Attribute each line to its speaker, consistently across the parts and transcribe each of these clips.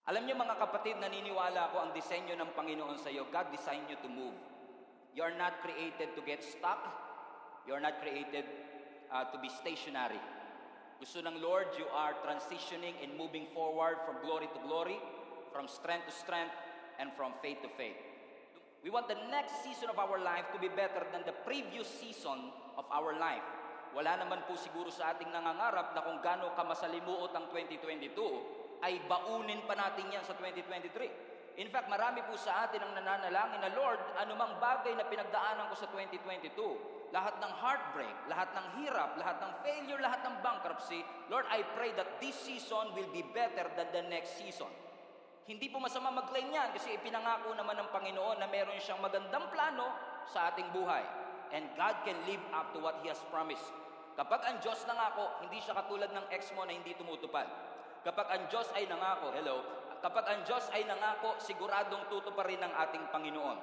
Speaker 1: Alam niyo mga kapatid, naniniwala ako ang disenyo ng Panginoon sa iyo. God designed you to move. You are not created to get stuck. You are not created to be stationary. Gusto ng Lord, you are transitioning and moving forward from glory to glory, from strength to strength, and from faith to faith. We want the next season of our life to be better than the previous season of our life. Wala naman po siguro sa ating nangangarap na kung gaano kamasalimuot ang 2022, ay baunin pa natin yan sa 2023. In fact, marami po sa atin ang nananalangin na, Lord, anumang bagay na pinagdaanan ko sa 2022, lahat ng heartbreak, lahat ng hirap, lahat ng failure, lahat ng bankruptcy, Lord, I pray that this season will be better than the next season. Hindi po masama mag-claim yan kasi ipinangako naman ng Panginoon na meron siyang magandang plano sa ating buhay. And God can live up to what He has promised. Kapag ang Diyos nangako, hindi siya katulad ng ex mo na hindi tumutupad. Kapag ang Diyos ay nangako, kapag ang Diyos ay nangako, siguradong tutuparin ng ating Panginoon.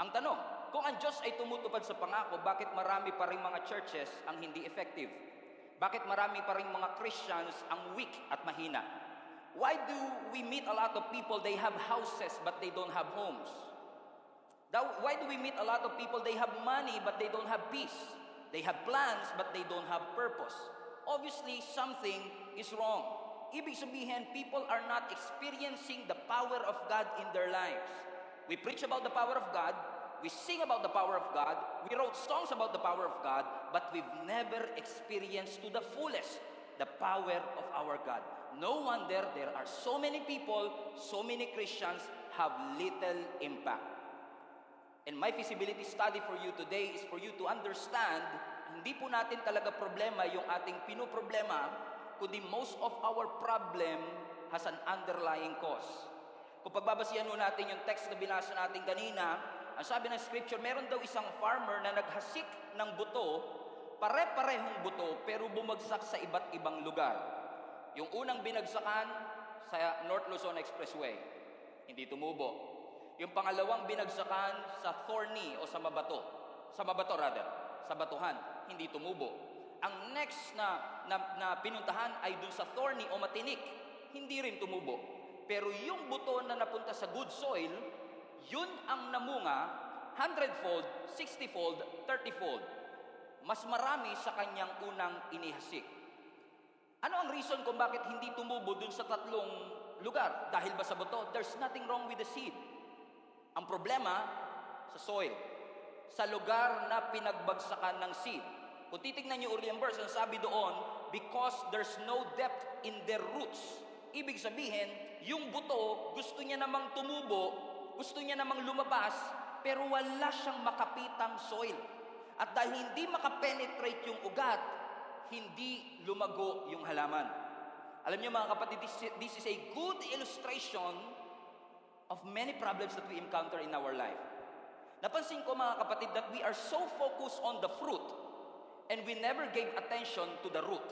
Speaker 1: Ang tanong, kung ang Diyos ay tumutupad sa pangako, bakit marami pa rin mga churches ang hindi effective? Bakit marami pa rin mga Christians ang weak at mahina? Why do we meet a lot of people, they have houses but they don't have homes? Why do we meet a lot of people, they have money but they don't have peace? They have plans but they don't have purpose. Obviously, something is wrong. Ibig sabihin, people are not experiencing the power of God in their lives. We preach about the power of God, we sing about the power of God, we wrote songs about the power of God, but we've never experienced to the fullest the power of our God. No wonder there are so many people, so many Christians have little impact. And my feasibility study for you today is for you to understand, hindi po natin talaga problema yung ating pinoproblema, kundi most of our problem has an underlying cause. Kung pagbabasihan natin yung text na binasa natin kanina, ang sabi ng scripture, meron daw isang farmer na naghasik ng buto, pare-parehong buto, pero bumagsak sa iba't ibang lugar. Yung unang binagsakan sa North Luzon Expressway, hindi tumubo. Yung pangalawang binagsakan sa Thorny o sa Mabato. Sa Batuhan, hindi tumubo. Ang next na pinuntahan ay dun sa Thorny o Matinik, hindi rin tumubo. Pero yung buto na napunta sa good soil, yun ang namunga 100-fold, 60-fold, 30-fold. Mas marami sa kanyang unang inihasik. Ano ang reason kung bakit hindi tumubo dun sa tatlong lugar? Dahil ba sa buto? There's nothing wrong with the seed. Ang problema, sa soil. Sa lugar na pinagbagsakan ng seed. Kung titignan niyo uli ang verse, ang sabi doon, because there's no depth in their roots. Ibig sabihin, yung buto, gusto niya namang tumubo, gusto niya namang lumabas, pero wala siyang makapitang soil. At dahil hindi makapenetrate yung ugat, hindi lumago yung halaman. Alam niyo mga kapatid, this is a good illustration of many problems that we encounter in our life. Napansin ko mga kapatid that we are so focused on the fruit and we never gave attention to the root.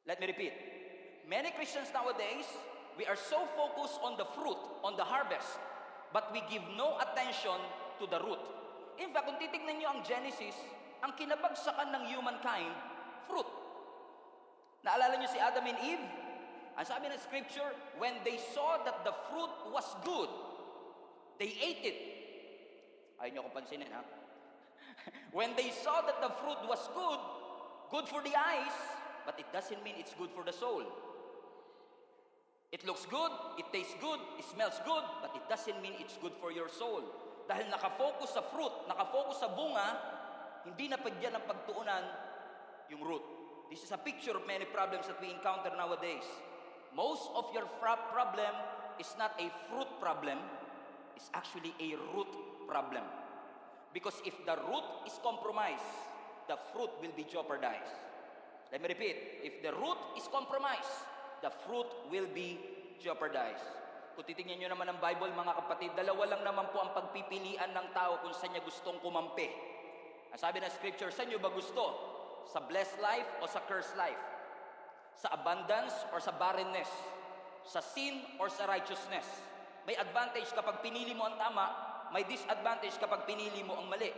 Speaker 1: Let me repeat. Many Christians nowadays, we are so focused on the fruit, on the harvest, but we give no attention to the root. In fact, kung titignan niyo ang Genesis, ang kinabagsakan ng humankind, fruit. Naalala niyo si Adam and Eve? Ang sabi ng scripture, when they saw that the fruit was good, they ate it. Ayaw niyo akong pansinin, ha? When they saw that the fruit was good for the eyes, but it doesn't mean it's good for the soul. It looks good, it tastes good, it smells good, but it doesn't mean it's good for your soul. Dahil nakafocus sa fruit, nakafocus sa bunga, hindi na pagyan ng pagtuunan yung root. This is a picture of many problems that we encounter nowadays. Most of your problem is not a fruit problem, it's actually a root problem. Because if the root is compromised, the fruit will be jeopardized. Let me repeat, if the root is compromised, the fruit will be jeopardized. Kung titingnan nyo naman ang Bible, mga kapatid, dalawa lang naman po ang pagpipilian ng tao kung saan niya gustong kumampi. Ang sabi ng scripture, saan nyo ba gusto? Sa blessed life o sa cursed life? Sa abundance or sa barrenness? Sa sin or sa righteousness? May advantage kapag pinili mo ang tama, may disadvantage kapag pinili mo ang mali.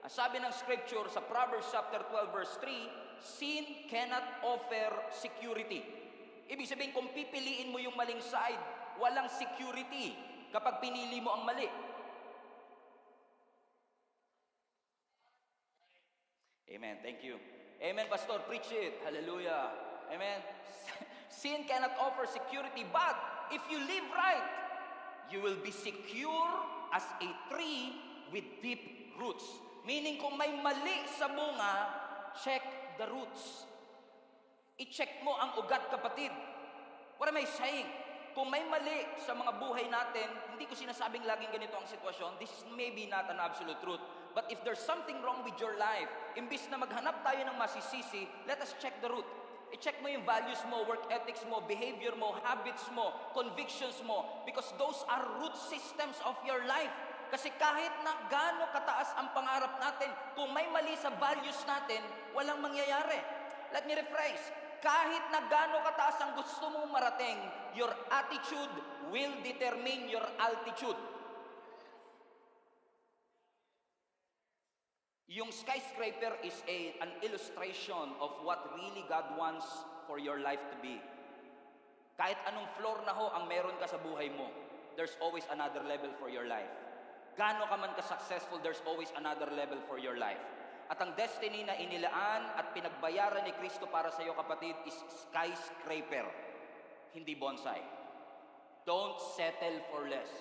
Speaker 1: Ang sabi ng scripture sa Proverbs chapter 12 verse 3, sin cannot offer security. Ibig sabihin, kung pipiliin mo yung maling side, walang security kapag pinili mo ang mali. Amen. Thank you. Amen, Pastor. Preach it. Hallelujah. Amen. Sin cannot offer security, but if you live right, you will be secure as a tree with deep roots. Meaning, kung may mali sa bunga, check the roots. I-check mo ang ugat, kapatid. What am I saying? Kung may mali sa mga buhay natin, hindi ko sinasabing laging ganito ang sitwasyon. This is maybe not an absolute truth. But if there's something wrong with your life, imbis na maghanap tayo ng masisisi, let us check the root. I-check mo yung values mo, work ethics mo, behavior mo, habits mo, convictions mo, because those are root systems of your life. Kasi kahit na gaano kataas ang pangarap natin, kung may mali sa values natin, walang mangyayari. Let me rephrase. Kahit na gaano kataas ang gusto mong marating, your attitude will determine your altitude. Yung skyscraper is an illustration of what really God wants for your life to be. Kahit anong floor na ho ang meron ka sa buhay mo, there's always another level for your life. Gaano ka man ka-successful, there's always another level for your life. At ang destiny na inilaan at pinagbayaran ni Kristo para sa iyo, kapatid, is skyscraper, hindi bonsai. Don't settle for less.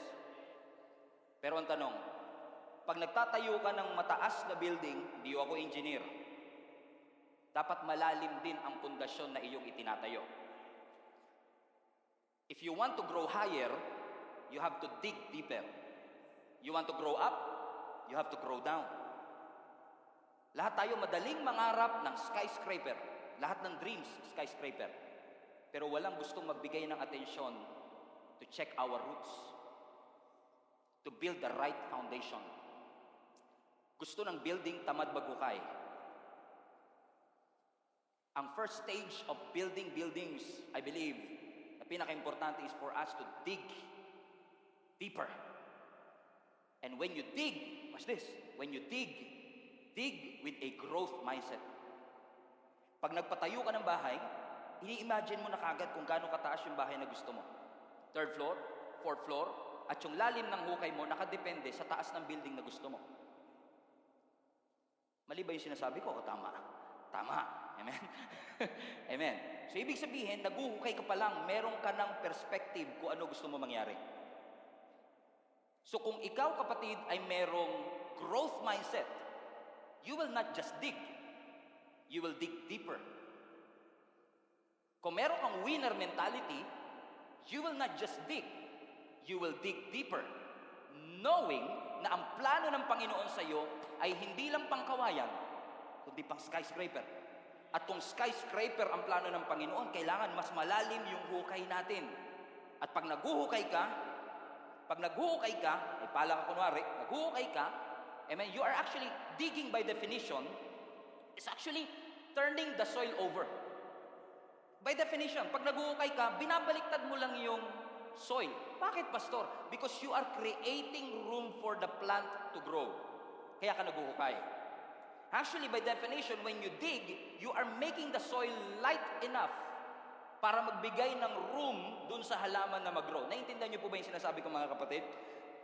Speaker 1: Pero ang tanong, pag nagtatayo ka ng mataas na building, hindi ako engineer, dapat malalim din ang pundasyon na iyong itinatayo. If you want to grow higher, you have to dig deeper. You want to grow up, you have to grow down. Lahat tayo madaling mangarap ng skyscraper. Lahat ng dreams, skyscraper. Pero walang gustong magbigay ng atensyon to check our roots, to build the right foundation. Gusto ng building tamad maghukay. Ang first stage of building buildings, I believe, na pinaka-importante is for us to dig deeper. And when you dig, watch this, when you dig with a growth mindset. Pag nagpatayo ka ng bahay, ini-imagine mo na kagad kung gaano kataas yung bahay na gusto mo. 3rd floor, 4th floor, at yung lalim ng hukay mo nakadepende sa taas ng building na gusto mo. Mali ba yung sinasabi ko? O tama? Tama. Amen? Amen. So, ibig sabihin, naguhukay ka pa lang, meron ka ng perspective kung ano gusto mo mangyari. So, kung ikaw, kapatid, ay merong growth mindset, you will not just dig, you will dig deeper. Kung meron kang winner mentality, you will not just dig, you will dig deeper. Knowing na ang plano ng Panginoon sa iyo ay hindi lang pangkawayan, kundi pang skyscraper. At kung skyscraper ang plano ng Panginoon, kailangan mas malalim yung hukay natin. At pag naghuhukay ka, ay pala ka kunwari, naghuhukay ka, amen, you are actually digging by definition, is actually turning the soil over. By definition, pag naghuhukay ka, binabaliktad mo lang yung soil. Bakit, Pastor? Because you are creating room for the plant to grow. Kaya ka naghuhukay. Actually, by definition, when you dig, you are making the soil light enough para magbigay ng room dun sa halaman na mag-grow. Naiintindihan niyo po ba yung sinasabi ko, mga kapatid?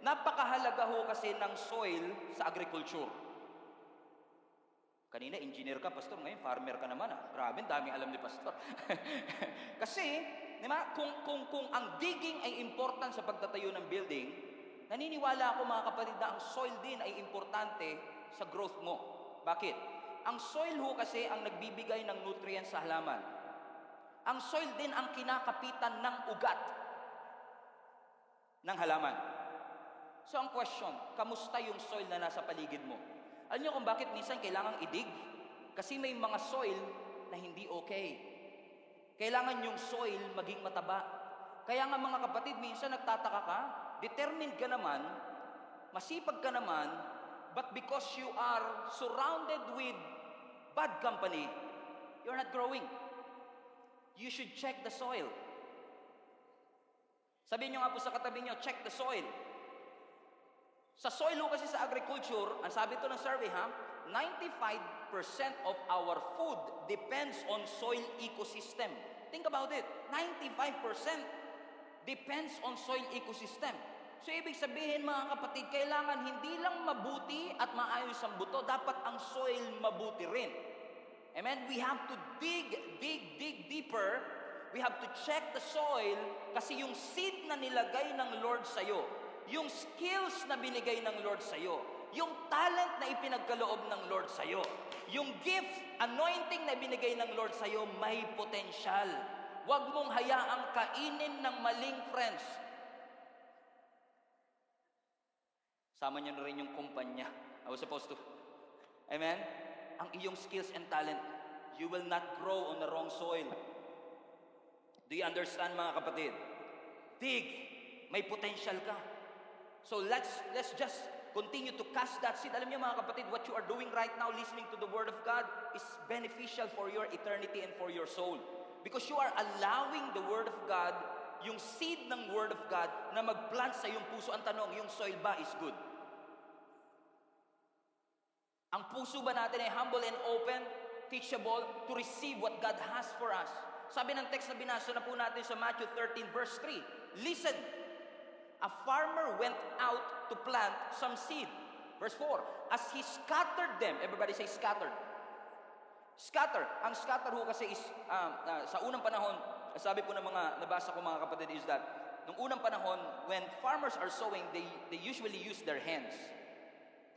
Speaker 1: Napakahalaga ho kasi ng soil sa agriculture. Kanina, engineer ka, Pastor. Ngayon, farmer ka naman. Grabe, daming alam ni Pastor. Kasi, di ba, kung ang digging ay important sa pagtatayo ng building, naniniwala ako, mga kapatid, na ang soil din ay importante sa growth mo. Bakit? Ang soil ho kasi ang nagbibigay ng nutrients sa halaman. Ang soil din ang kinakapitan ng ugat ng halaman. So ang question, kamusta yung soil na nasa paligid mo? Alam niyo kung bakit minsan kailangang idig? Kasi may mga soil na hindi okay. Kailangan yung soil maging mataba. Kaya nga mga kapatid, minsan nagtataka ka, determined ka naman, masipag ka naman, but because you are surrounded with bad company, you're not growing. You should check the soil. Sabihin nyo nga po sa katabi nyo, check the soil. Sa soil ho kasi sa agriculture, ang sabi ito ng survey 95% of our food depends on soil ecosystem. Think about it. 95% depends on soil ecosystem. So ibig sabihin mga kapatid, kailangan hindi lang mabuti at maayos ang buto, dapat ang soil mabuti rin. Amen? We have to dig deeper. We have to check the soil kasi yung seed na nilagay ng Lord sa'yo, yung skills na binigay ng Lord sa'yo, yung talent na ipinagkaloob ng Lord sa'yo, yung gift, anointing na binigay ng Lord sa'yo, may potensyal. Huwag mong hayaang kainin ng maling friends. Sama niyo na rin yung kumpanya. I was supposed to. Amen? Ang iyong skills and talent, you will not grow on the wrong soil. Do you understand mga kapatid? Dig. May potential ka. So let's just continue to cast that seed. Alam niyo mga kapatid, what you are doing right now, listening to the Word of God, is beneficial for your eternity and for your soul. Because you are allowing the Word of God, yung seed ng Word of God, na mag-plant sa iyong puso. Ang tanong, yung soil ba is good? Ang puso ba natin ay humble and open, teachable, to receive what God has for us? Sabi ng text na binasa na po natin sa Matthew 13 verse 3, listen, a farmer went out to plant some seed. Verse 4, as he scattered them, everybody say scattered. Scatter. Ang scatter ho kasi is, sa unang panahon, sabi po ng mga nabasa ko mga kapatid is that, nung unang panahon, when farmers are sowing, they usually use their hands.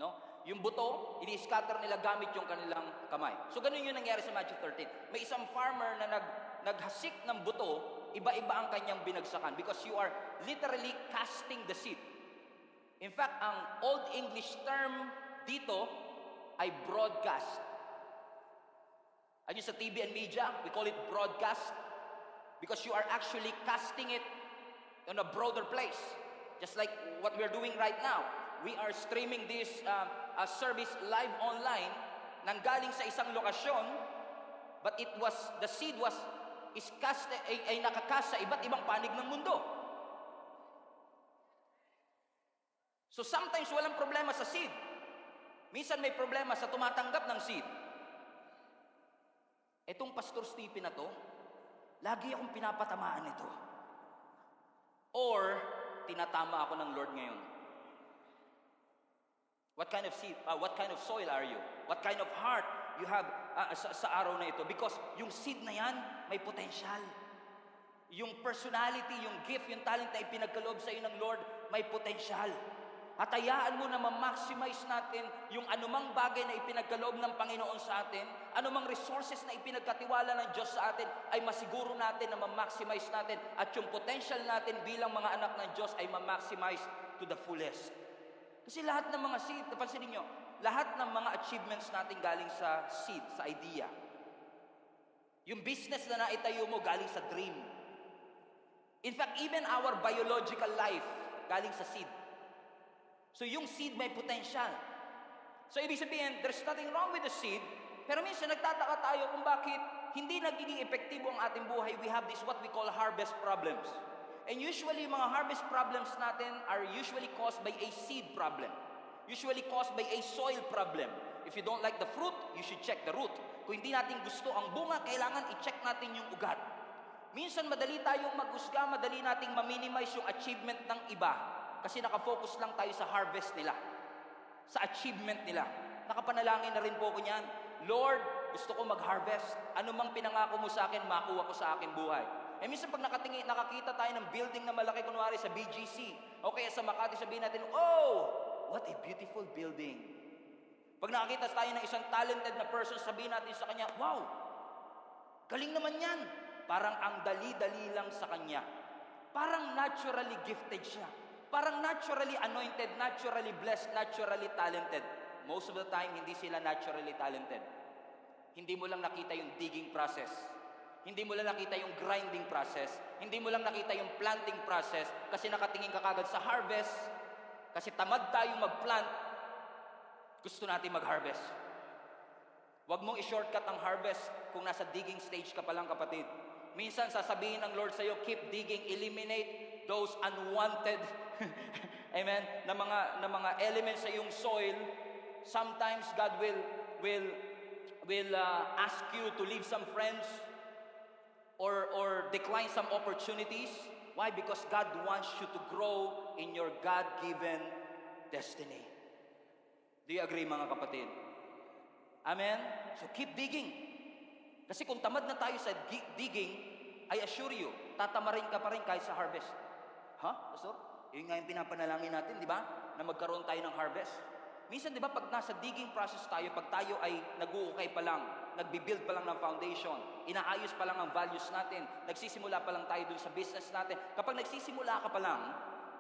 Speaker 1: No? Yung buto, ini-scatter nila gamit yung kanilang kamay. So ganun yung nangyari sa Matthew 13. May isang farmer na naghasik ng buto, iba-iba ang kanyang binagsakan because you are literally casting the seed. In fact, ang Old English term dito ay broadcast. At sa TV and media, we call it broadcast because you are actually casting it on a broader place. Just like what we're doing right now. We are streaming this service live online nanggaling sa isang lokasyon, but the seed ay nakakast sa iba't ibang panig ng mundo. So sometimes walang problema sa seed. Minsan may problema sa tumatanggap ng seed. Etong Pastor Stephen na to, lagi akong pinapatamaan nito. Or, tinatama ako ng Lord ngayon. What kind of seed, what kind of soil are you? What kind of heart you have sa araw na ito? Because yung seed na yan, may potential. Yung personality, yung gift, yung talent na ipinagkaloob sa iyo ng Lord, may potential. At hayaan mo na ma-maximize natin yung anumang bagay na ipinagkaloob ng Panginoon sa atin, anumang resources na ipinagkatiwala ng Diyos sa atin, ay masiguro natin na ma-maximize natin at yung potential natin bilang mga anak ng Diyos ay ma-maximize to the fullest. Kasi lahat ng mga seed, napansin niyo, lahat ng mga achievements natin galing sa seed, sa idea. Yung business na naitayo mo galing sa dream. In fact, even our biological life galing sa seed. So yung seed may potential. So ibig sabihin, there's nothing wrong with the seed, pero minsan nagtataka tayo kung bakit hindi nagiging epektibo ang ating buhay. We have this what we call harvest problems. And usually, mga harvest problems natin are usually caused by a seed problem. Usually caused by a soil problem. If you don't like the fruit, you should check the root. Kung hindi natin gusto ang bunga, kailangan i-check natin yung ugat. Minsan madali tayong mag-usga, madali nating ma-minimize yung achievement ng iba. Kasi nakafocus lang tayo sa harvest nila. Sa achievement nila. Nakapanalangin na rin po ko niyan, Lord, gusto ko mag-harvest. Ano mang pinangako mo sa akin, makuha ko sa aking buhay. Eh minsan pag nakakita tayo ng building na malaki, kunwari sa BGC, o kaya sa Makati, sabihin natin, oh, what a beautiful building. Pag nakakita tayo ng isang talented na person, sabihin natin sa kanya, wow, galing naman yan. Parang ang dali-dali lang sa kanya. Parang naturally gifted siya. Parang naturally anointed, naturally blessed, naturally talented. Most of the time, hindi sila naturally talented. Hindi mo lang nakita yung digging process. Hindi mo lang nakita yung grinding process. Hindi mo lang nakita yung planting process kasi nakatingin ka kagad sa harvest. Kasi tamad tayong mag-plant, gusto natin mag-harvest. Huwag mong i-shortcut ang harvest kung nasa digging stage ka pa lang, kapatid. Minsan sasabihin ng Lord sa'yo, keep digging, eliminate those unwanted amen, na mga elements sa iyong soil. Sometimes God will ask you to leave some friends. or decline some opportunities. Why? Because God wants you to grow in your God-given destiny. Do you agree, mga kapatid? Amen? So keep digging. Kasi kung tamad na tayo sa digging, I assure you, tatamarin ka pa rin kahit sa harvest. Pastor? Yun nga yung pinapanalangin natin, di ba? Na magkaroon tayo ng harvest. Minsan, di ba, pag nasa digging process tayo, pag tayo ay nag-uukay pa lang, nagbibuild pa lang ng foundation, inaayos pa lang ang values natin, nagsisimula pa lang tayo dun sa business natin. Kapag nagsisimula ka pa lang,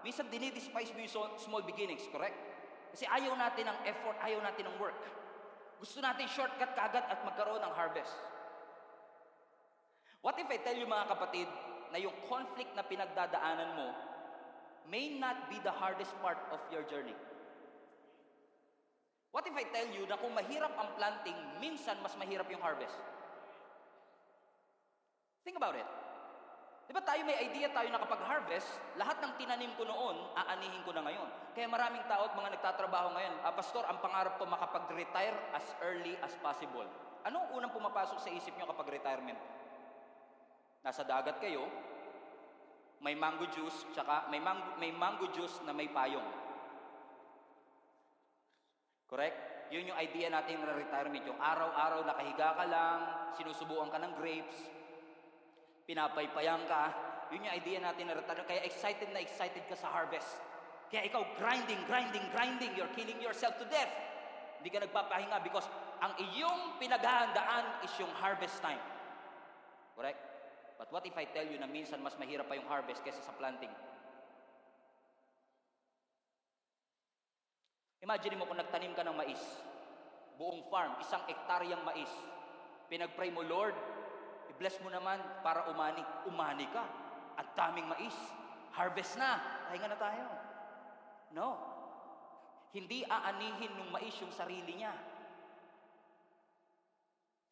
Speaker 1: minsan dinidespise mo yung small beginnings, correct? Kasi ayaw natin ng effort, ayaw natin ng work. Gusto natin shortcut kagad at magkaroon ng harvest. What if I tell you, mga kapatid, na yung conflict na pinagdadaanan mo may not be the hardest part of your journey? What if I tell you na kung mahirap ang planting, minsan mas mahirap yung harvest? Think about it. Di ba tayo may idea tayo na kapag harvest, lahat ng tinanim ko noon, aanihin ko na ngayon. Kaya maraming tao at mga nagtatrabaho ngayon, Pastor, ang pangarap ko makapag-retire as early as possible. Anong unang pumapasok sa isip nyo kapag retirement? Nasa dagat kayo, may mango juice, tsaka may mango juice na may payong. Correct? Yun yung idea natin ng retirement. Yung araw-araw nakahiga ka lang, sinusubuan ka ng grapes, pinapaypayan ka. Yun yung idea natin ng retirement. Kaya excited na excited ka sa harvest. Kaya ikaw grinding. You're killing yourself to death. Hindi ka nagpapahinga because ang iyong pinaghahandaan is yung harvest time. Correct? But what if I tell you na minsan mas mahirap pa yung harvest kaysa sa planting? Imagine mo kung nagtanim ka ng mais, buong farm, 1 hektaryang mais. Pinag-pray mo, Lord, i-bless mo naman para umani. Umani ka. Ang daming mais. Harvest na. Pahinga na tayo. No. Hindi aanihin ng mais yung sarili niya.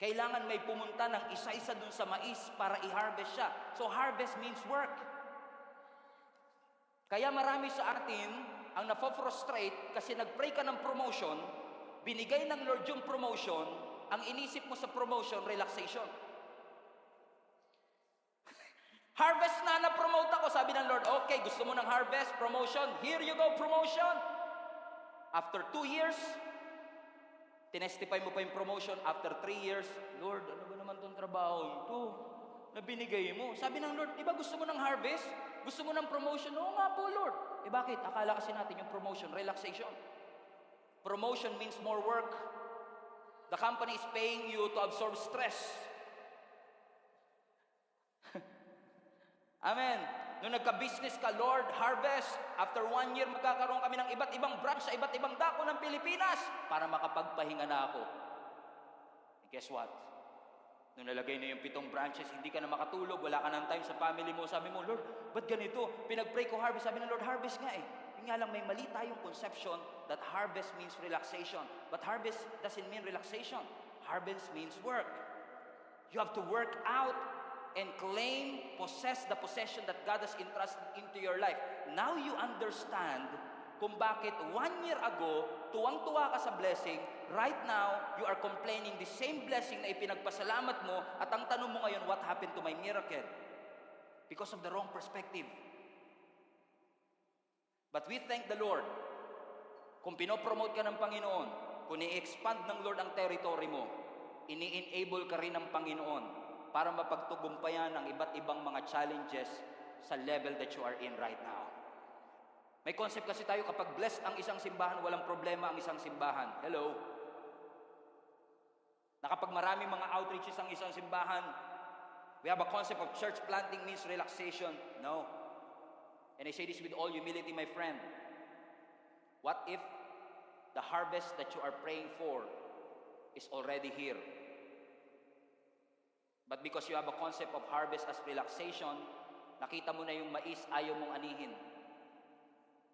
Speaker 1: Kailangan may pumunta ng isa-isa dun sa mais para i-harvest siya. So harvest means work. Kaya marami sa atin ang napofrustrate kasi nag-pray ka ng promotion, binigay ng Lord yung promotion, ang inisip mo sa promotion, relaxation. Harvest na promote ako, sabi ng Lord, okay, gusto mo ng harvest, promotion, here you go, promotion. After 2 years, tinestify mo pa yung promotion. After 3 years, Lord, ano ba naman tong trabaho ito na binigay mo? Sabi ng Lord, di ba gusto mo ng harvest? Gusto mo ng promotion? Oo nga po, Lord. Bakit? Akala kasi natin yung promotion, relaxation. Promotion means more work. The company is paying you to absorb stress. Amen. Nung nagka-business ka, Lord, harvest. After 1 year, magkakaroon kami ng iba't ibang branch sa iba't ibang dako ng Pilipinas para makapagpahinga na ako. And guess what? Nung nalagay na yung 7 branches, hindi ka na makatulog, wala ka ng time sa family mo. Sabi mo, Lord, ba't ganito? Pinag-pray ko harvest. Sabi ng Lord, harvest nga eh. Yun nga lang, may mali tayong conception that harvest means relaxation. But harvest doesn't mean relaxation. Harvest means work. You have to work out and claim, possess the possession that God has entrusted into your life. Now you understand kung bakit 1 year ago, tuwang-tuwa ka sa blessing, right now, you are complaining the same blessing na ipinagpasalamat mo, at ang tanong mo ngayon, what happened to my miracle? Because of the wrong perspective. But we thank the Lord. Kung pinopromote ka ng Panginoon, kung i-expand ng Lord ang territory mo, ini-enable ka rin ng Panginoon para mapagtugumpayan ang iba't ibang mga challenges sa level that you are in right now. May concept kasi tayo, kapag blessed ang isang simbahan, walang problema ang isang simbahan. Hello? Na kapag maraming mga outreaches ang isang simbahan, we have a concept of church planting means relaxation. No. And I say this with all humility, my friend. What if the harvest that you are praying for is already here? But because you have a concept of harvest as relaxation, nakita mo na yung mais, ayaw mong anihin.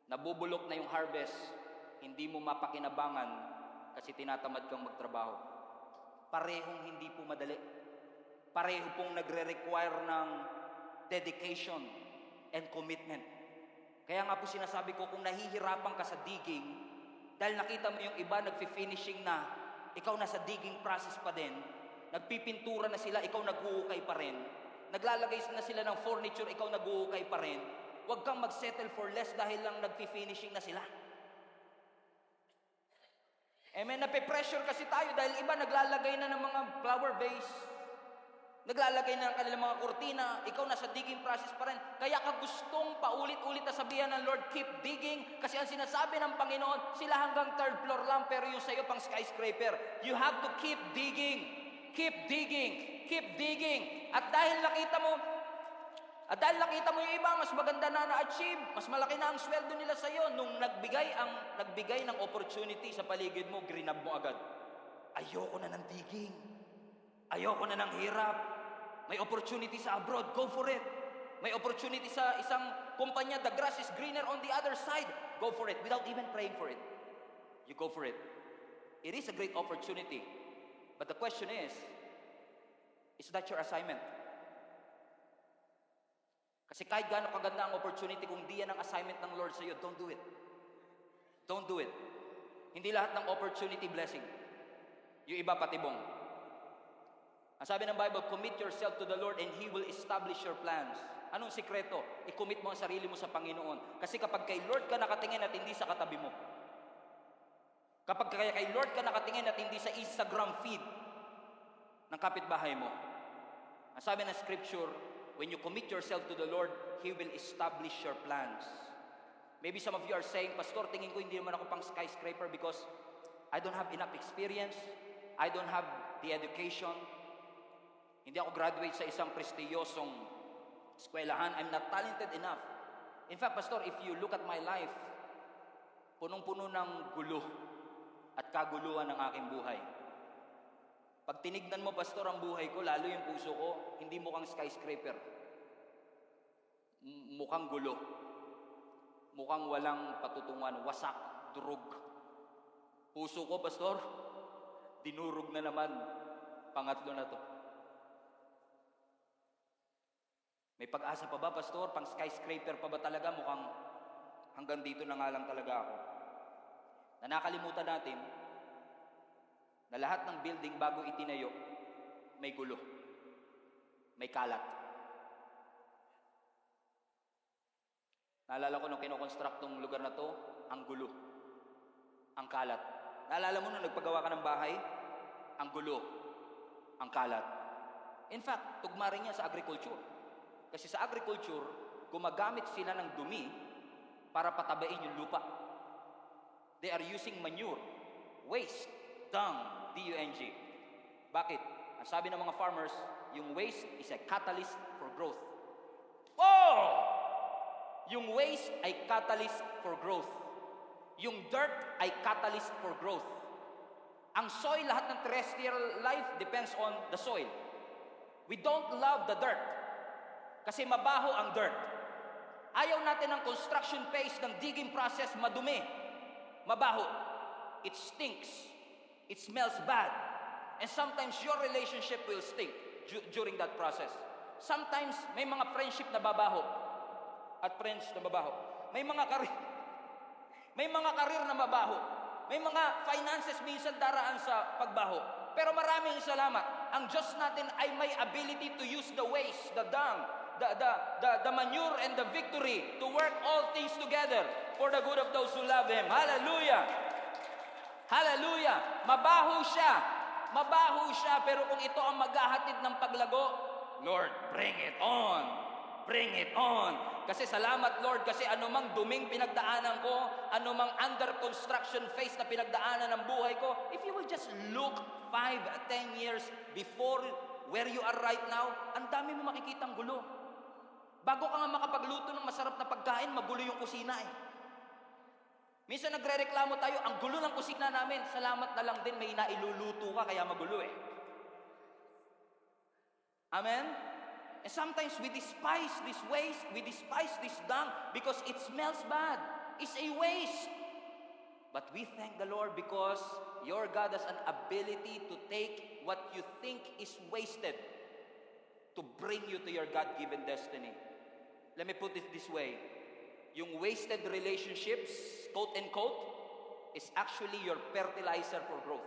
Speaker 1: Nabubulok na yung harvest, hindi mo mapakinabangan kasi tinatamad kang magtrabaho. Parehong hindi po madali. Pareho pong nagre-require ng dedication and commitment. Kaya nga po sinasabi ko, kung nahihirapan ka sa digging, dahil nakita mo yung iba nagfi-finishing na, ikaw nasa digging process pa din, nagpipintura na sila, ikaw naghuhukay pa rin, naglalagay na sila ng furniture, ikaw nag-uukay pa rin, huwag kang mag-settle for less dahil lang nag-finishing na sila. Amen, nape-pressure kasi tayo dahil iba naglalagay na ng mga flower vase, naglalagay na ng kanilang mga kurtina, ikaw nasa digging process pa rin. Kaya ka gustong paulit-ulit na sabihan ng Lord, keep digging, kasi ang sinasabi ng Panginoon, sila hanggang third floor lang, pero yung sa'yo pang skyscraper. You have to keep digging, keep digging, keep digging. At dahil nakita mo yung iba, mas maganda na na-achieve, mas malaki na ang sweldo nila sa'yo, nung nagbigay ng opportunity sa paligid mo, grinab mo agad. Ayoko na ng digging. Ayoko na ng hirap. May opportunity sa abroad, go for it. May opportunity sa isang kumpanya, the grass is greener on the other side, go for it without even praying for it. You go for it. It is a great opportunity. But the question is that your assignment? Kasi kahit gaano kaganda ang opportunity, kung di yan ang assignment ng Lord sa'yo, don't do it. Don't do it. Hindi lahat ng opportunity blessing. Yung iba patibong. Ang sabi ng Bible, commit yourself to the Lord and He will establish your plans. Anong sikreto? I-commit mo ang sarili mo sa Panginoon. Kasi kapag kay Lord ka nakatingin at hindi sa katabi mo, kapag kay Lord ka nakatingin at hindi sa Instagram feed ng kapitbahay mo, ang sabi ng Scripture, when you commit yourself to the Lord, He will establish your plans. Maybe some of you are saying, Pastor, tingin ko hindi naman ako pang skyscraper because I don't have enough experience, I don't have the education, hindi ako graduate sa isang prestiyosong eskwelahan, I'm not talented enough. In fact, Pastor, if you look at my life, punong-puno ng gulo at kaguluhan ng aking buhay. Pag tinignan mo, Pastor, ang buhay ko, lalo yung puso ko, hindi mukhang skyscraper. Mukhang gulo. Mukhang walang patutungan, wasak, durog. Puso ko, Pastor, dinurog na naman. Pangatlo na to. May pag-asa pa ba, Pastor? Pang skyscraper pa ba talaga? Mukhang hanggang dito na nga lang talaga ako. Na nakalimutan natin na lahat ng building bago itinayo, may gulo, may kalat. Naalala ko nung kinoconstruct tong lugar na to, ang gulo, ang kalat. Naalala mo nung nagpagawa ka ng bahay, ang gulo, ang kalat. In fact, tugma rin yan sa agriculture. Kasi sa agriculture, gumagamit sila ng dumi para patabain yung lupa. They are using manure, waste, dung, D-U-N-G. Bakit? Ang sabi ng mga farmers, yung waste is a catalyst for growth. Oh! Yung waste ay catalyst for growth. Yung dirt ay catalyst for growth. Ang soil, lahat ng terrestrial life depends on the soil. We don't love the dirt kasi mabaho ang dirt. Ayaw natin ng construction phase ng digging process, madumi, mabaho. It stinks. It smells bad. And sometimes your relationship will stink during that process. Sometimes may mga friendship na babaho at friends na babaho. May mga karir na mabaho. May mga finances minsan daraan sa pagbaho. Pero maraming salamat. Ang Diyos natin ay may ability to use the waste, the dung, the manure and the victory to work all things together for the good of those who love Him. Hallelujah! Hallelujah! Mabaho siya, pero kung ito ang maghahatid ng paglago, Lord, bring it on! Bring it on! Kasi salamat, Lord, kasi anumang duming pinagdaanan ko, anumang under construction phase na pinagdaanan ng buhay ko, if you will just look 5-10 years before where you are right now, ang dami mo makikitang gulo. Bago ka nga makapagluto ng masarap na pagkain, magulo yung kusina eh. Minsan nagre-reklamo tayo, ang gulo ng kusina namin, salamat na lang din, may nailuluto ka, kaya magulo eh. Amen? And sometimes we despise this waste, we despise this dung because it smells bad. It's a waste. But we thank the Lord because your God has an ability to take what you think is wasted to bring you to your God-given destiny. Let me put it this way. Yung wasted relationships, quote and quote, is actually your fertilizer for growth.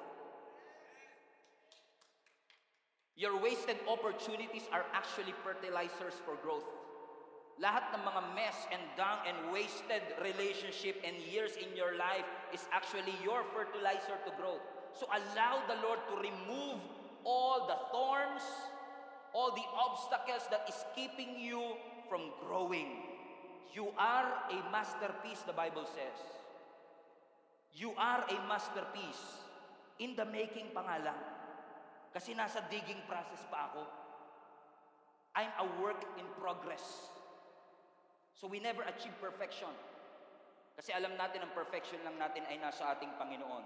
Speaker 1: Your wasted opportunities are actually fertilizers for growth. Lahat ng mga mess and dung and wasted relationship and years in your life is actually your fertilizer to growth. So allow the Lord to remove all the thorns, all the obstacles that is keeping you from growing. You are a masterpiece, the Bible says. You are a masterpiece. In the making pa nga lang. Kasi nasa digging process pa ako. I'm a work in progress. So we never achieve perfection. Kasi alam natin ang perfection lang natin ay nasa ating Panginoon.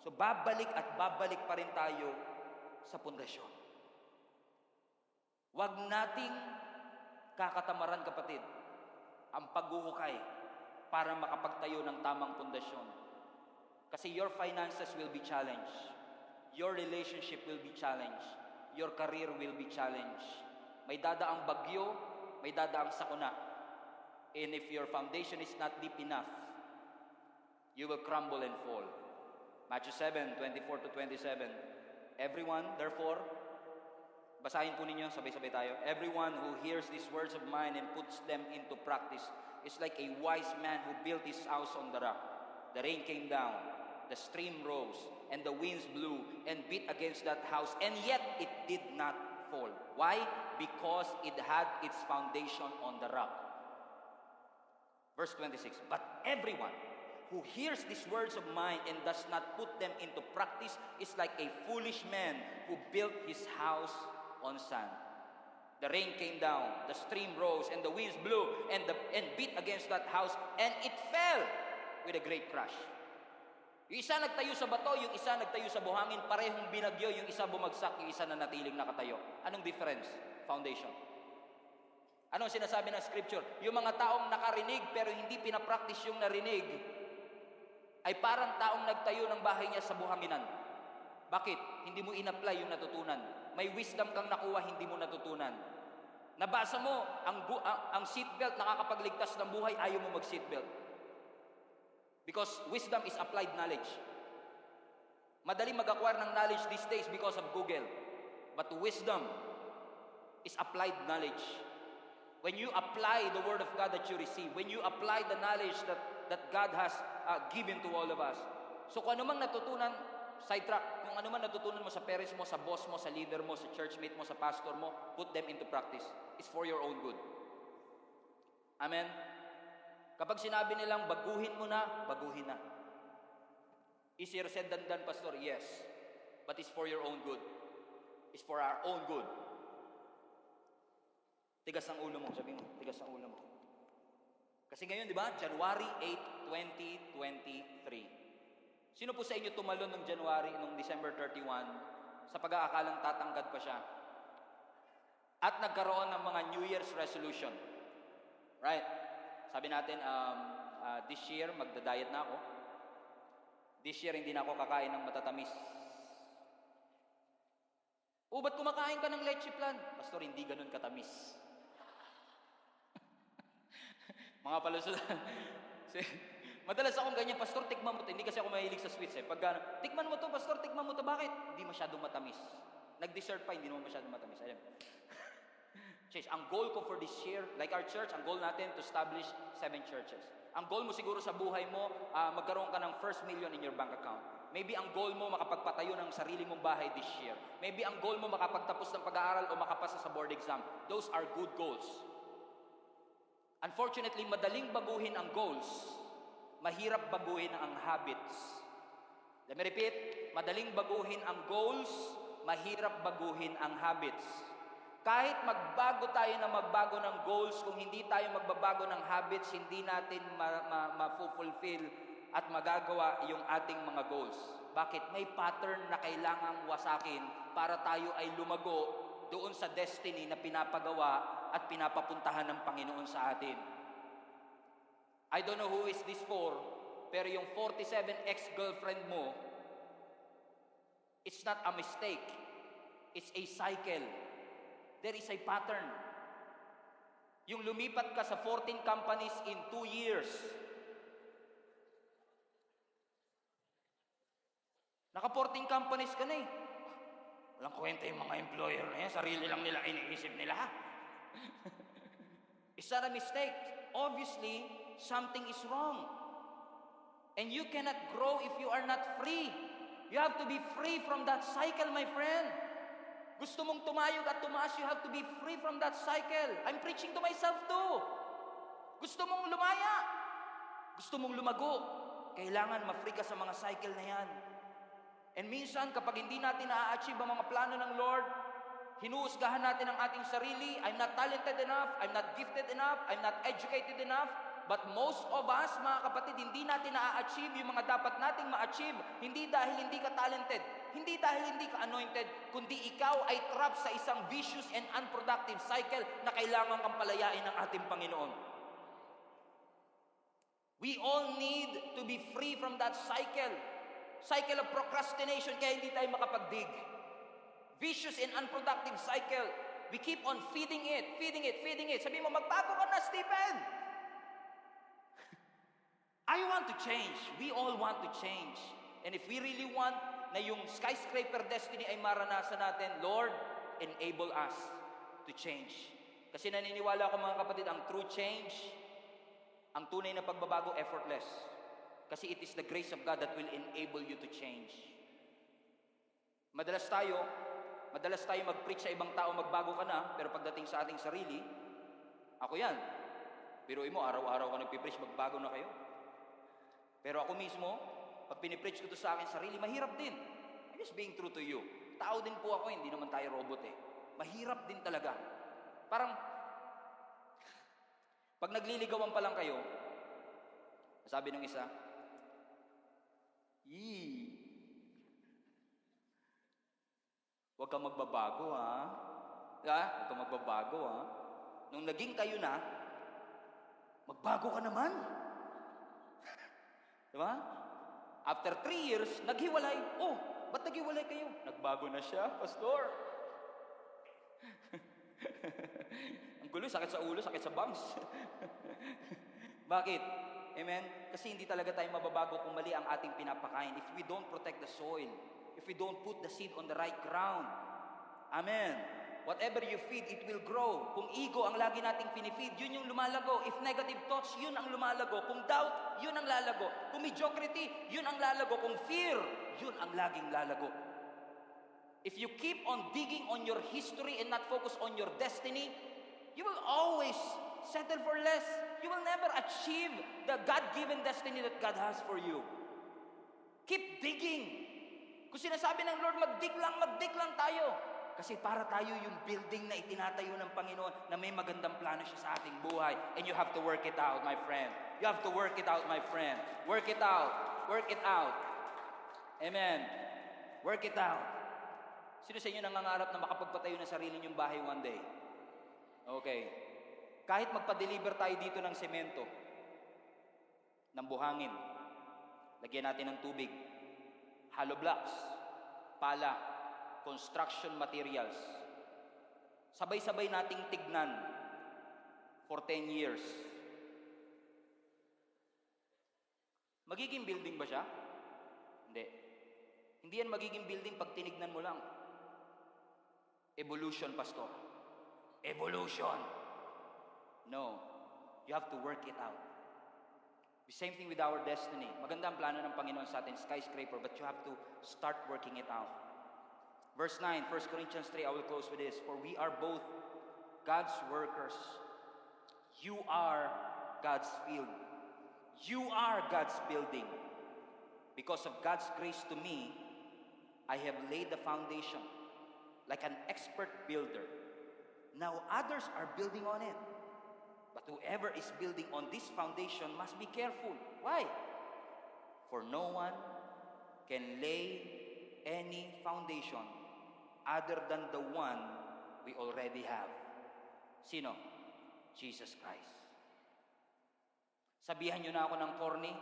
Speaker 1: So babalik at babalik pa rin tayo sa pundasyon. Huwag nating kakatamaran, kapatid, ang paghuhukay para makapagtayo ng tamang pundasyon. Kasi your finances will be challenged. Your relationship will be challenged. Your career will be challenged. May dadaang bagyo, may dadaang sakuna. And if your foundation is not deep enough, you will crumble and fall. Matthew 7:24-27. Everyone, therefore, basahin po ninyo, sabay-sabay tayo. Everyone who hears these words of mine and puts them into practice is like a wise man who built his house on the rock. The rain came down, the stream rose, and the winds blew and beat against that house, and yet it did not fall. Why? Because it had its foundation on the rock. Verse 26, but everyone who hears these words of mine and does not put them into practice is like a foolish man who built his house on sand. The rain came down, the stream rose, and the winds blew and beat against that house, and it fell with a great crash. Yung isa nagtayo sa bato, yung isa nagtayo sa buhangin, parehong binagyo, yung isa bumagsak, yung isa nanatiling nakatayo. Anong difference? Foundation. Anong sinasabi ng scripture? Yung mga taong nakarinig pero hindi pinapractice yung narinig ay parang taong nagtayo ng bahay niya sa buhanginan. Bakit? Hindi mo in-apply yung natutunan. May wisdom kang nakuha, hindi mo natutunan. Nabasa mo, ang seatbelt nakakapagligtas ng buhay, ayaw mo mag-seatbelt. Because wisdom is applied knowledge. Madali mag-acquire ng knowledge these days because of Google. But wisdom is applied knowledge. When you apply the Word of God that you receive, when you apply the knowledge that God has given to all of us. So kung ano mang natutunan, sidetrack, kung ano man natutunan mo sa parents mo, sa boss mo, sa leader mo, sa churchmate mo, sa pastor mo, put them into practice. It's for your own good. Amen? Kapag sinabi nilang baguhin mo na, baguhin na. Easier said than done, Pastor, yes. But it's for your own good. It's for our own good. Tigas ang ulo mo, sabi mo, tigas ang ulo mo. Kasi ngayon, di ba, January 8, 2023. Sino po sa inyo tumalon ng January, nung December 31, sa pag-aakalang tatanggad pa siya? At nagkaroon ng mga New Year's resolution. Right? Sabi natin, this year, magda-diet na ako. This year, hindi na ako kakain ng matatamis. O, ba't kumakain ka ng leche plan? Pastor, hindi ganun katamis. Mga palusod. Madalas akong ganyan, Pastor, tikman mo to. Hindi kasi ako mahilig sa sweets eh. Pag tikman mo to, Pastor, tikman mo to. Bakit? Hindi masyadong matamis. Nag-dessert pa, hindi naman masyadong matamis. Alam. Church, ang goal ko for this year, like our church, ang goal natin to establish 7 churches. Ang goal mo siguro sa buhay mo, magkaroon ka ng first million in your bank account. Maybe ang goal mo makapagpatayo ng sarili mong bahay this year. Maybe ang goal mo makapagtapos ng pag-aaral o makapasa sa board exam. Those are good goals. Unfortunately, madaling baguhin ang goals, mahirap baguhin ang habits. Let me repeat, madaling baguhin ang goals, mahirap baguhin ang habits. Kahit magbago tayo na magbago ng goals, kung hindi tayo magbabago ng habits, hindi natin ma-fulfill at magagawa yung ating mga goals. Bakit? May pattern na kailangang wasakin para tayo ay lumago doon sa destiny na pinapagawa at pinapapuntahan ng Panginoon sa atin. I don't know who is this for, pero yung 47 ex-girlfriend mo, it's not a mistake. It's a cycle. There is a pattern. Yung lumipat ka sa 14 companies in 2 years. Naka 14 companies ka na eh. Walang kwenta yung mga employer na yan. Sarili lang nila iniisip nila. Is that a mistake? Obviously, something is wrong. And you cannot grow if you are not free. You have to be free from that cycle, my friend. Gusto mong tumayog at tumaas, you have to be free from that cycle. I'm preaching to myself too. Gusto mong lumaya. Gusto mong lumago. Kailangan ma-free ka sa mga cycle na yan. And minsan, kapag hindi natin na-achieve ang mga plano ng Lord, hinuhusgahan natin ang ating sarili. I'm not talented enough. I'm not gifted enough. I'm not educated enough. But most of us, mga kapatid, hindi natin na-achieve yung mga dapat nating ma-achieve. Hindi dahil hindi ka talented. Hindi dahil hindi ka anointed. Kundi ikaw ay trapped sa isang vicious and unproductive cycle na kailangan kang palayain ng ating Panginoon. We all need to be free from that cycle. Cycle of procrastination, kaya hindi tayo makapagdig. Vicious and unproductive cycle. We keep on feeding it, feeding it, feeding it. Sabi mo, magbago ka na, Stephen. I want to change. We all want to change. And if we really want na yung skyscraper destiny ay maranasan natin, Lord, enable us to change. Kasi naniniwala ko mga kapatid, ang true change, ang tunay na pagbabago, effortless. Kasi it is the grace of God that will enable you to change. Madalas tayo mag-preach sa ibang tao, magbago ka na, pero pagdating sa ating sarili, ako yan. Biruin mo, araw-araw ka nagpipreach, magbago na kayo. Pero ako mismo, pag pinipreach ko to sa akin sarili, mahirap din. I'm just being true to you. Tao din po ako, hindi naman tayo robot eh. Mahirap din talaga. Parang, pag nagliligawan pa lang kayo, sabi ng isa, huwag kang magbabago ha. Huwag kang magbabago ha. Nung naging kayo na, magbago ka naman. Diba? After 3 years, naghiwalay. Oh, ba't naghiwalay kayo? Nagbago na siya, pastor. Ang gulo, sakit sa ulo, sakit sa bangs. Bakit? Amen? Kasi hindi talaga tayo mababago kung mali ang ating pinapakain. If we don't protect the soil, if we don't put the seed on the right ground. Amen. Whatever you feed, it will grow. Kung ego ang lagi nating pinifeed, yun yung lumalago. If negative thoughts, yun ang lumalago. Kung doubt, yun ang lalago. Kung mediocrity, yun ang lalago. Kung fear, yun ang laging lalago. If you keep on digging on your history and not focus on your destiny, you will always settle for less. You will never achieve the God-given destiny that God has for you. Keep digging. Kung sinasabi ng Lord, magdig lang tayo. Kasi para tayo yung building na itinatayo ng Panginoon na may magandang plano siya sa ating buhay. And you have to work it out, my friend. You have to work it out, my friend. Work it out. Work it out. Amen. Work it out. Sino sa inyo nangangarap na makapagpatayo ng sarili niyong bahay one day? Okay. Kahit magpa-deliver tayo dito ng semento, ng buhangin, lagyan natin ng tubig, hollow blocks, pala, construction materials. Sabay-sabay nating tignan for 10 years. Magiging building ba siya? Hindi. Hindi yan magiging building pag tinignan mo lang. Evolution, pastor. Evolution. No. You have to work it out. The same thing with our destiny. Maganda ang plano ng Panginoon sa atin, skyscraper, but you have to start working it out. Verse 9, 1 Corinthians 3, I will close with this. For we are both God's workers. You are God's field. You are God's building. Because of God's grace to me, I have laid the foundation like an expert builder. Now others are building on it. But whoever is building on this foundation must be careful. Why? For no one can lay any foundation other than the one we already have. Sino? Jesus Christ. Sabihan nyo na ako ng corny,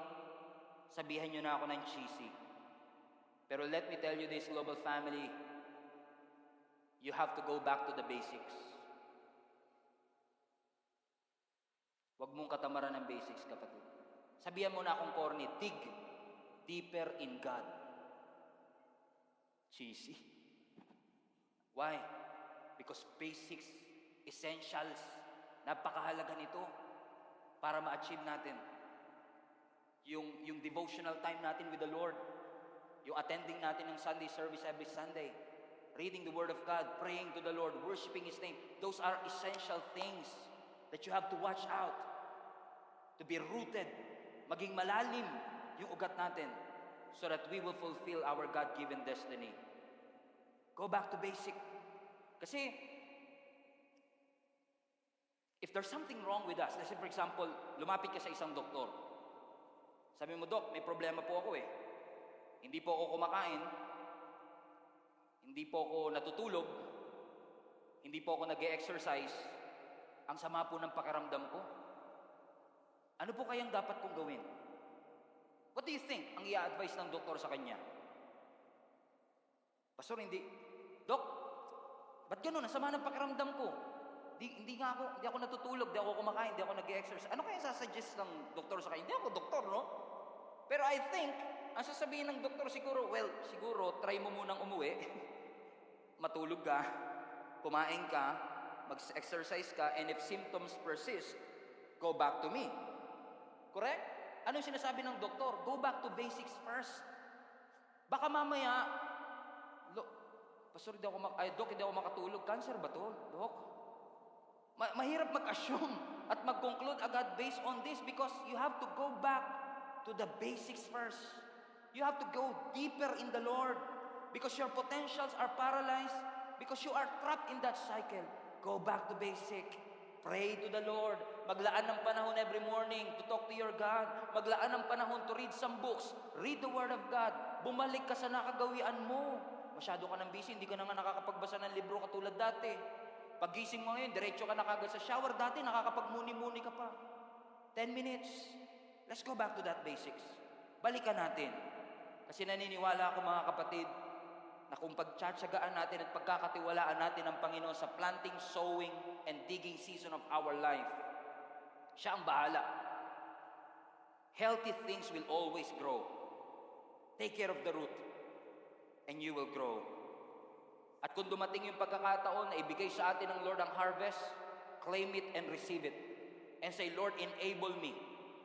Speaker 1: sabihan nyo na ako ng cheesy. Pero let me tell you this, global family, you have to go back to the basics. Huwag mong katamaran ng basics, kapatid. Sabihan mo na akong corny, dig deeper in God. Cheesy. Why? Because basics, essentials, napakahalaga nito para ma-achieve natin. Yung devotional time natin with the Lord, yung attending natin ng Sunday service every Sunday, reading the Word of God, praying to the Lord, worshiping His name, those are essential things that you have to watch out. To be rooted, maging malalim yung ugat natin so that we will fulfill our God-given destiny. Go back to basic. Kasi, if there's something wrong with us, let's say for example, lumapit ka sa isang doktor. Sabi mo, Dok, may problema po ako eh. Hindi po ako kumakain, hindi po ako natutulog, hindi po ako nag-e-exercise, ang sama po ng pakiramdam ko. Ano po kayang dapat kong gawin? What do you think ang i-advise ng doktor sa kanya? Pastor, hindi. Dok, ba't ganun? Ang sama ng pakiramdam ko. Hindi ako natutulog, hindi ako kumakain, hindi ako nag-exercise. Ano kaya sasuggest ng doktor sa kanya? Hindi ako doktor, no? Pero I think, ang sasabihin ng doktor siguro, well, siguro, try mo munang umuwi. Matulog ka, kumain ka, mag-exercise ka, and if symptoms persist, go back to me. Correct? Ano yung sinasabi ng doktor? Go back to basics first. Baka mamaya, Pastor, Dok, hindi ako makatulog. Cancer ba to, Dok? Mahirap mag-assume at mag-conclude agad based on this because you have to go back to the basics first. You have to go deeper in the Lord because your potentials are paralyzed because you are trapped in that cycle. Go back to basic. Pray to the Lord. Maglaan ng panahon every morning to talk to your God. Maglaan ng panahon to read some books. Read the Word of God. Bumalik ka sa nakagawian mo. Masyado ka ng busy, hindi ka na nga nakakapagbasa ng libro katulad dati. Paggising mo ngayon, diretso ka na kagad sa shower. Dati, nakakapagmuni-muni ka pa. 10 minutes. Let's go back to that basics. Balikan natin. Kasi naniniwala ako mga kapatid, na kung pagtsatsagaan natin at pagkakatiwalaan natin ang Panginoon sa planting, sowing, and digging season of our life, siya ang bahala. Healthy things will always grow. Take care of the root, and you will grow. At kung dumating yung pagkakataon na ibigay sa atin ng Lord ang harvest, claim it and receive it. And say, Lord, enable me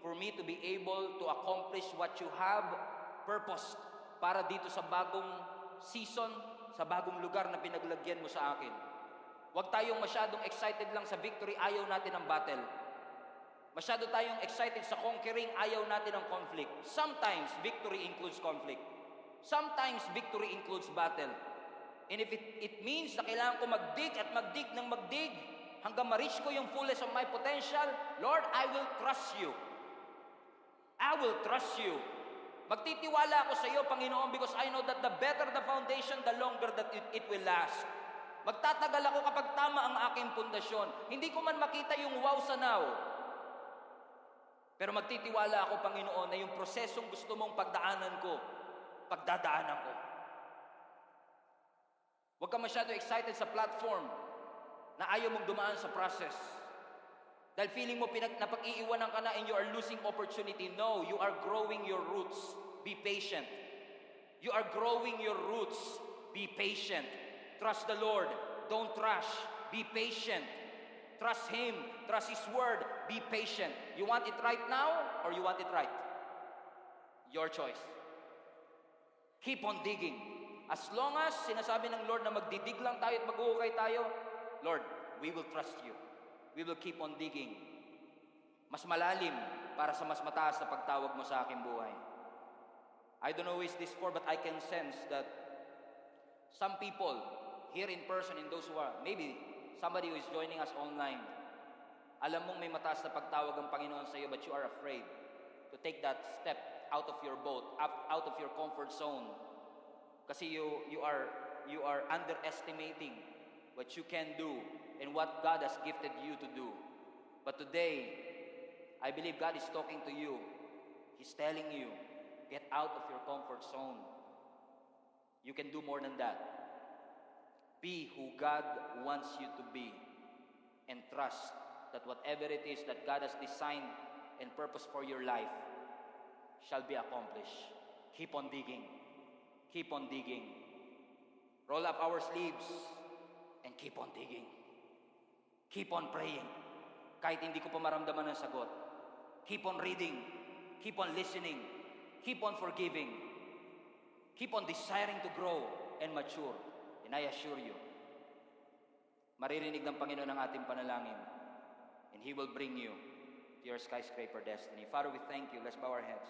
Speaker 1: for me to be able to accomplish what you have purposed para dito sa bagong season, sa bagong lugar na pinaglagyan mo sa akin. Huwag tayong masyadong excited lang sa victory, ayaw natin ang battle. Masyado tayong excited sa conquering, ayaw natin ang conflict. Sometimes victory includes conflict. Sometimes victory includes battle. And if it means na kailangan ko magdig at magdig ng magdig hanggang ma-reach ko yung fullness of my potential, Lord, I will trust you. I will trust you. Magtitiwala ako sa iyo, Panginoon, because I know that the better the foundation, the longer that it will last. Magtatagal ako kapag tama ang aking pundasyon. Hindi ko man makita yung wow sa now. Pero magtitiwala ako, Panginoon, na yung prosesong gusto mong pagdaanan ko, pagdadaanan ko. Huwag ka masyado excited sa platform na ayaw mong dumaan sa process. Dahil feeling mo napag-iiwanan ka na and you are losing opportunity. No, you are growing your roots. Be patient. You are growing your roots. Be patient. Trust the Lord. Don't rush. Be patient. Trust Him. Trust His Word. Be patient. You want it right now or you want it right? Your choice. Keep on digging. As long as sinasabi ng Lord na magdidig lang tayo at mag-uukay tayo, Lord, we will trust you. We will keep on digging. Mas malalim para sa mas mataas na pagtawag mo sa aking buhay. I don't know who is this for, but I can sense that some people here in person and those who are, maybe somebody who is joining us online, alam mong may mataas na pagtawag ang Panginoon sa iyo, but you are afraid to take that step out of your boat, out of your comfort zone. Kasi you are underestimating what you can do and what God has gifted you to do. But today, I believe God is talking to you. He's telling you, get out of your comfort zone. You can do more than that. Be who God wants you to be. And trust that whatever it is that God has designed and purpose for your life shall be accomplished. Keep on digging. Keep on digging. Roll up our sleeves. and keep on digging. Keep on praying. Kahit hindi ko pa maramdaman ng sagot. Keep on reading. Keep on listening. Keep on forgiving. Keep on desiring to grow and mature. And I assure you, maririnig ng Panginoon ang ating panalangin. And He will bring you to your skyscraper destiny. Father, we thank you. Let's bow our heads.